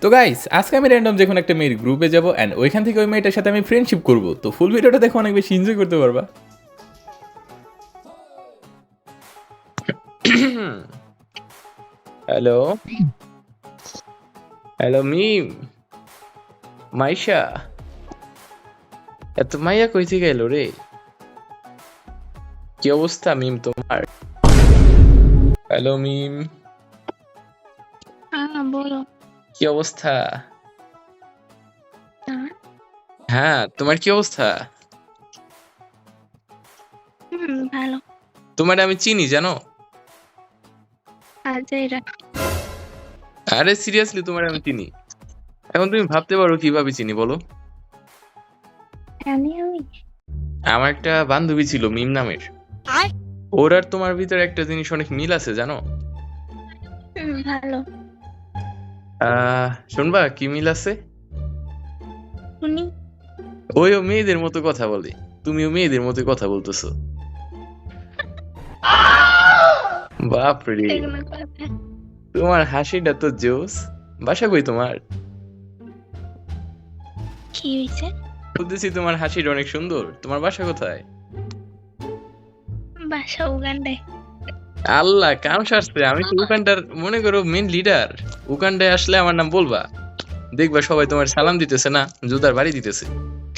তো গাইস আজকে আমি র্যান্ডম যে কোনো একটা মেয়ের গ্রুপে যাবো অ্যান্ড ওইখান থেকে ওই মেয়েটার সাথে আমি ফ্রেন্ডশিপ করবো। তো ফুল ভিডিওটা দেখো, অনেক বেশি এনজয় করতে পারবা। হ্যালো হ্যালো মিম মাইশা, এত মাইয়া কই থেকে এলো রে? কি অবস্থা মিম তোমার? হ্যালো মিম, হ্যাঁ বলো। কি অবস্থা? হ্যাঁ, হ্যাঁ তোমার কি অবস্থা? ভালো। তোমার আমি চিনি জানো? আজেরা আরে সিরিয়াসলি তোমার আমি চিনি। এখন তুমি ভাবতে পারো কিভাবে চিনি বলো? জানি আমি। আমার একটা বান্ধবী ছিল মিম নামের। ওর আর তোমার ভিতরে একটা জিনিস অনেক মিল আছে জানো? ভালো। শুনবা কি মিল আছে? শুনি। ওইও মেয়েদের মতো কথা বলে, তুমিও মেয়েদের মতো কথা বলতেছো। বাপরে, এগুলো কথা তোমার হাসিটা তো জোস। বাসা কই তোমার? কি হয়েছে? বলতেছি তোমার হাসিটা অনেক সুন্দর, তোমার বাসা কোথায়? বাসা উগান্ডায়। আল্লাহ কাম সারছে, আমি তো উগান্ডার মনে করো মেন লিডার। উগান্ডায় আসলে আমার নাম বলবা, দেখবা সবাই তোমার সালাম দিতেছে না জুতার বাড়ি দিতেছে,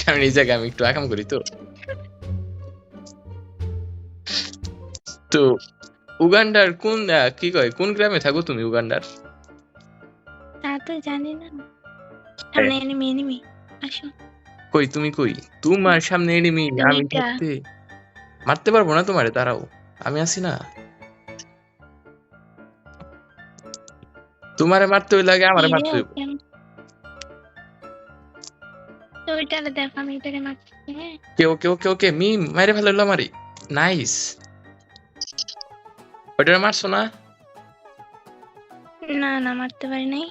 কারণ এই জায়গায় আমি একটু আকাম করি তো। তো উগান্ডার কোন কি কয় কোন গ্রামে থাকো তুমি উগান্ডার? তা তো জানি না। সামনে এনিমি এনিমি। আসো। কই তুমি কই? তোমার সামনে এনিমি, আমি দুইটা। থাকতে মারতে পারবো না তোমারে, দাঁড়াও আমি আছি না। তোমারে মারতে হইলে আগে আমারে মারতে হইব। তো ওইটারে দেখো, আমি এটারে মারছি। হ্যাঁ, ওকে ওকে ওকে ওকে মিম মাইরে ফেললো আমারে। নাইস। ওইটারে মারছো না? না না মারতে পারি নাই।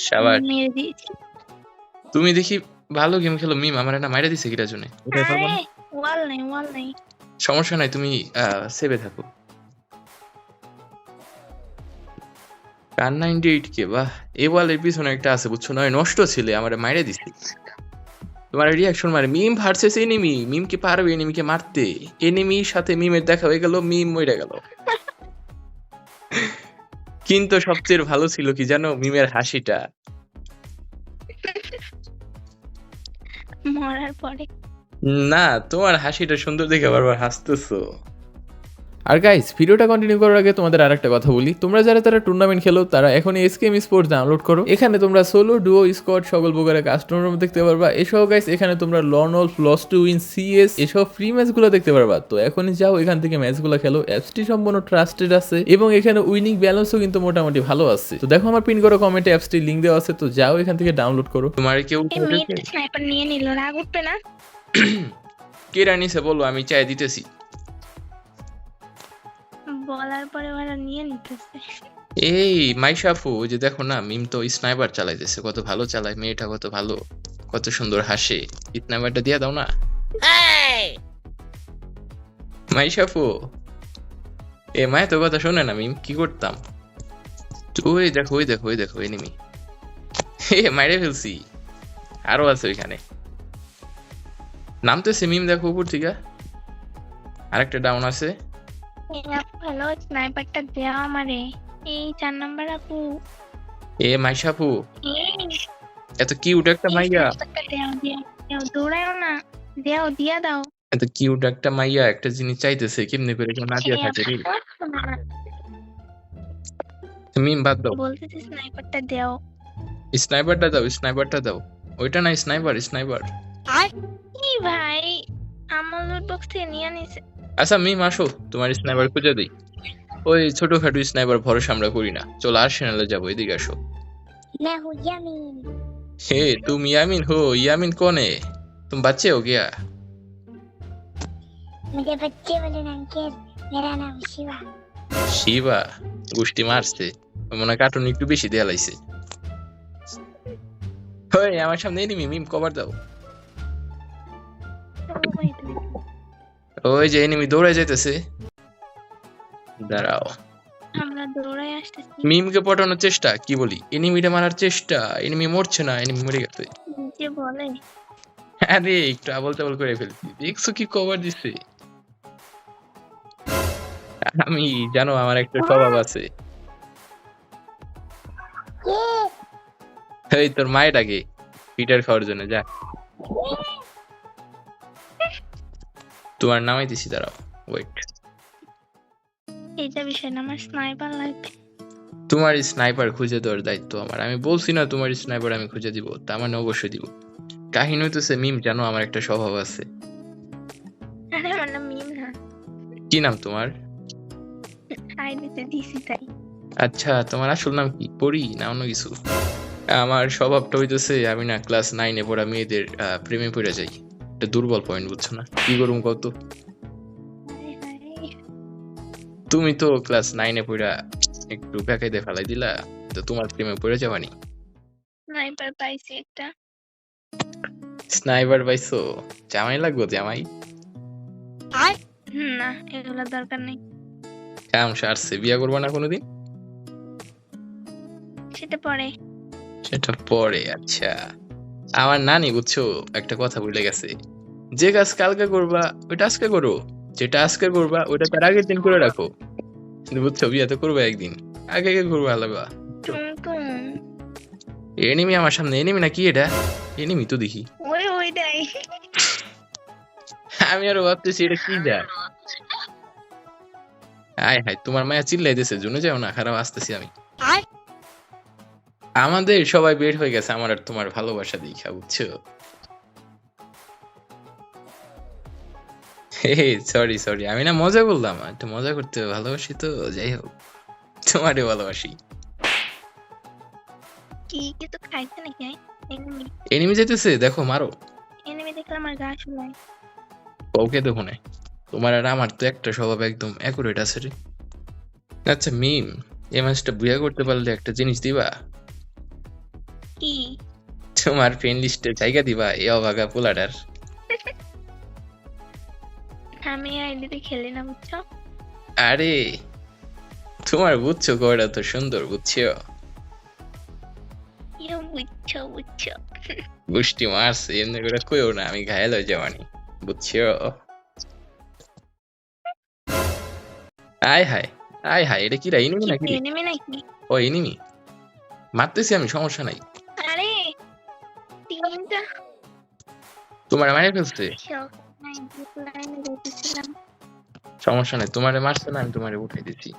শাবাশ। মেরে দিয়েছি। তুমি দেখি ভালো গেম খেলো মিম, আমারে না মাইরা দিছে কিটার জন্য। আরে ওয়াল নাই ওয়াল নাই। সমস্যা নাই, তুমি সেভে থাকো। কার 98 কে, বাহ। এই ওয়ালের পিছনে একটা আছে বুঝছো না, ওই নষ্ট ছিলে আমারে মাইরা দিছে। তোমার রিয়াকশন মারে মিম ভার্সেস এনিমি, মিম কি পারবে এনিমিকে মারতে? এনিমির সাথে মিমের দেখা হয়ে গেল, মিম মরে গেল। কিন্তু সবচেয়ে ভালো ছিল কি জানো, মিমের হাসিটা। মরার পরে। না, তোমার হাসিটা সুন্দর দেখে বারবার হাসতেছো। আর গাইস ভিডিওটা কন্টিনিউ করার আগে তোমাদের আরেকটা কথা বলি, তোমরা যারা তারা টুর্নামেন্ট খেলো তারা এখন এসকেএম স্পোর্টস ডাউনলোড করো। এখানে তোমরা সোলো, ডুও, স্কোয়াড সকল প্রকারের কাস্টমার দেখতে পারবা। এসব গাইস এখানে তোমরা লন অল, লস টু উইন, সিএস এসব ফ্রি ম্যাচগুলো দেখতে পারবা। তো এখনই যাও এখান থেকে ম্যাচগুলো খেলো। অ্যাপসটি সম্পূর্ণ ট্রাস্টেড আছে এবং এখানে উইনিং ব্যালেন্সও কিন্তু মোটামুটি ভালো আছে। তো দেখো আমার পিন করো কমেন্টে অ্যাপসটির লিংক দেওয়া আছে, তো যাও এখান থেকে ডাউনলোড করো। তোমার কেউ এই মেয়েটা স্নাইপার নিয়ে নিল, রাগ উঠবে না? কে রানিছে বলো, আমি চাই দিতেছি। বলার পরে ওরা নিয়ে নিতেছে। এই মাইশাফু, ওই যে দেখো না মিম তো স্নাইপার চালাইতেছে, কত ভালো চালায় মেয়েটা, কত ভালো, কত সুন্দর হাসে। স্নাইপারটা দিয়ে দাও না মাইশাফু। এ মায় তো কথা শোনে না মিম, কি করতাম? তো ওই দেখো ওই দেখো ওই দেখো এনিমি, এ মাইরে ফেলছি। আরো আছে ওইখানে, নামতেছে মিম দেখো উপর থেকে। আরেকটা ডাউন আছে। হ্যালো, স্নাইপারটা দেওয়া আমারে। এই 4 নাম্বার আপু। এ মাইশাফু, এই এত কিউট একটা মাইয়া, স্নাইপারটা দেও দেও দেও, দৌড়াও না। দেও, দিয়া দাও। এত কিউট একটা মাইয়া একটা জিনিস চাইতেছে, কেমনে করে কেউ না দিয়া থাকে রে? মিম বাদ দাও, বলতেছি স্নাইপারটা দেও। স্নাইপারটা দাও, স্নাইপারটা দাও। ওইটা না, স্নাইপার স্নাইপার। কি ভাই, আমার লুট বক্স থেকে নিয়ে নিছে। আচ্ছা মিম আসো, তোমার স্নাইপার খুঁজে দিই। ওই ছোটখাটো স্নাইপার ভরসা আমরা করি না, চলো আর্সেনালে যাবো, এদিকে আসো। मैं हूँ यामीन। हे तुम यामिन हो? यामिन कौन है? तुम बच्चे हो क्या? मुझे बच्चे वाले नाम के, मेरा नाम शिवा। শিবা গোষ্ঠী মারছে, মনে হয় কার্টুন একটু বেশি দেয়া লাইছে। ওই আমার সামনে এনিমি, মিম কভার দাও। ওই যে এনিমি দৌড়ে যাইতেছে, দাঁড়াও। আমরা দৌড়াই আসতেছি। মিমকে পটানোর চেষ্টা, কি বলি, এনিমিটা মারার চেষ্টা, এনিমি মরছে না, এনিমি মরে গেছে। যে বলে আরে একটু আবল তাবল করে ফেলছি, দেখছো কি কভার দিছে। আমি জানো আমার একটা স্বভাব আছে। এই তোর মায়েটাকে পিটার খাওয়ার জন্য যা। তোমার নামাই দিছি, দাঁড়াও, ওয়েট। এইটা বিষয় না, আমার স্নাইপার লাগবে। তোমার স্নাইপার খুঁজে দেওয়ার দায়িত্ব আমার। আমি বলছি না তোমার স্নাইপার আমি খুঁজে দিব, তা মানে অবশ্যই দিব। কাহিনী হইতেছে মিম, জানো আমার একটা স্বভাব আছে। আরে আমার নাম মিম না, কি নাম তোমার? আইডিতে দিছি তাই। আচ্ছা, তোমার আসল নাম কি, পড়ি না অন্য কিছু? আমার স্বভাবটা হইতেছে আমি না ক্লাস 9-এ পড়া মেয়েদের প্রেমে পড়ে যাই। এটা দুর্বল পয়েন্ট, বুঝছো না? কি করুম কত? হায় হায়। তুমি তো ক্লাস 9-এ পড়া একটু বেকায়দে ফেলাই দিলা, তো তোমার প্রেমে পড়ে যাবানি। স্নাইপার পাইছি একটা। স্নাইপার পাইছো? জামাই লাগবো, জামাই? না, এগুলো দরকার নেই। কাম সারছে, বিয়া করবা না কোনোদিন? সেটা পরে। সেটা পরে, আচ্ছা। আমার নানি বুঝছো একটা কথা বলে গেছে, যে কাজ কালকে করবা ওইটা আজকে করো, যেটা আজকে করবা ওইটা তার আগের দিন করে রাখো। কিন্তু বুঝছো, বিয়া তো করবা একদিন, আগে আগে করবা আলাদা। টুমটুম। এনিমি আমার সামনে, এনিমি না কি এটা? এনিমি তো দেখি। ওইটাই। আমি আরো ভাবতেছি এটা কি যা। আয় হায়, তোমার মায়া চিল্লাই দিছে, জুনে যাও না, খারাপ আসতেছি আমি। আমাদের সবাই বের হয়ে গেছে আমার আর তোমার ভালোবাসা দেখা, বুঝছো? সরি সরি, আমি না মজা করলাম, একটু মজা করতে ভালোবাসি তো, যাই হোক তোমারে ভালোবাসি। কি কিছু খাইছে নাকি? এনিমি এনিমি যেতেছে, দেখো মারো। এনিমি দেখলে আমার গা শুলায়। ওকে দেখো না, তোমার আর আমার তো একটা স্বভাব একদম অ্যাকুরেট আছে রে। আচ্ছা মিম, এই ম্যাচটা বুয়া করতে পারলে একটা জিনিস দিবা, কি? তোমার ফ্রেন্ড লিস্টে জায়গা দিবা এই অভাগা পোলাডার। আমি আইডিতে খেলি না, বুঝছো? আরে তোমার বুঝছো গড়া তো সুন্দর, বুঝছো? ইয়ে বুঝছো বুঝছো। গুষ্টি মারছে, এমনি করে কইও না, আমি ঘায়াল হয়ে যাবানি, বুঝছো? আয় হায়, আয় হায়, এটা কি রা, এনিমি নাকি রে? এনিমি নাকি? ও এনিমি, মারতেছি আমি, সমস্যা নাই। আরে তিনটা তোমার মারে ফেলছে, শখ নাই, লাইনে দেখেছিলাম। সমস্যা নাই, তোমারে মারছে না, আমি তোমারে উঠাই দিচ্ছি।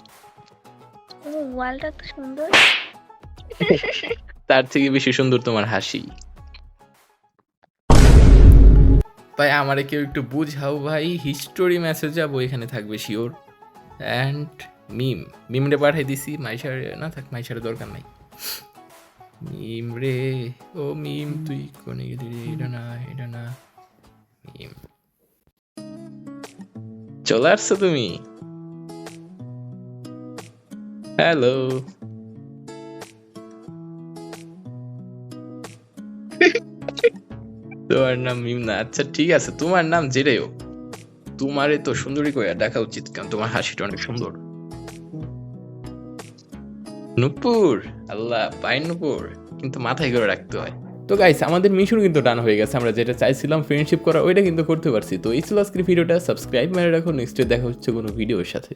ও ওয়ালটা তো সুন্দর। তার থেকে বেশি সুন্দর তোমার হাসি। ভাই আমারে কেউ একটু বুঝাও ভাই, হিস্টোরি মেসেজ যাবো, এখানে থাকবে শিওর। অ্যান্ড মিমরে পাঠাই দিছি, মাইশার না থাক, মাইশার দরকার নাই। মিম রে, ও মিম তুই কোনে গেলি রে, এটা না এটা না। মিম চলে আসছো তুমি? হ্যালো। তোমার নাম মিম না, আচ্ছা ঠিক আছে, তোমার নাম যেটাই হোক, তোমারে তো সুন্দরী করে ডাকা উচিত, কারণ তোমার হাসিটা অনেক সুন্দর। নূপুর, আল্লাহ পায় নূপুর, কিন্তু মাথায় করে রাখতে হয়। তো গাইস, আমাদের মিশন কিন্তু ডান হয়ে গেছে, আমরা যেটা চাইছিলাম ফ্রেন্ডশিপ করা ওইটা কিন্তু করতে পারছি। তো এই ছিল আজকের ভিডিওটা, সাবস্ক্রাইব মেরে রাখো, নেক্সট দেখা হচ্ছে কোনো ভিডিওর সাথে।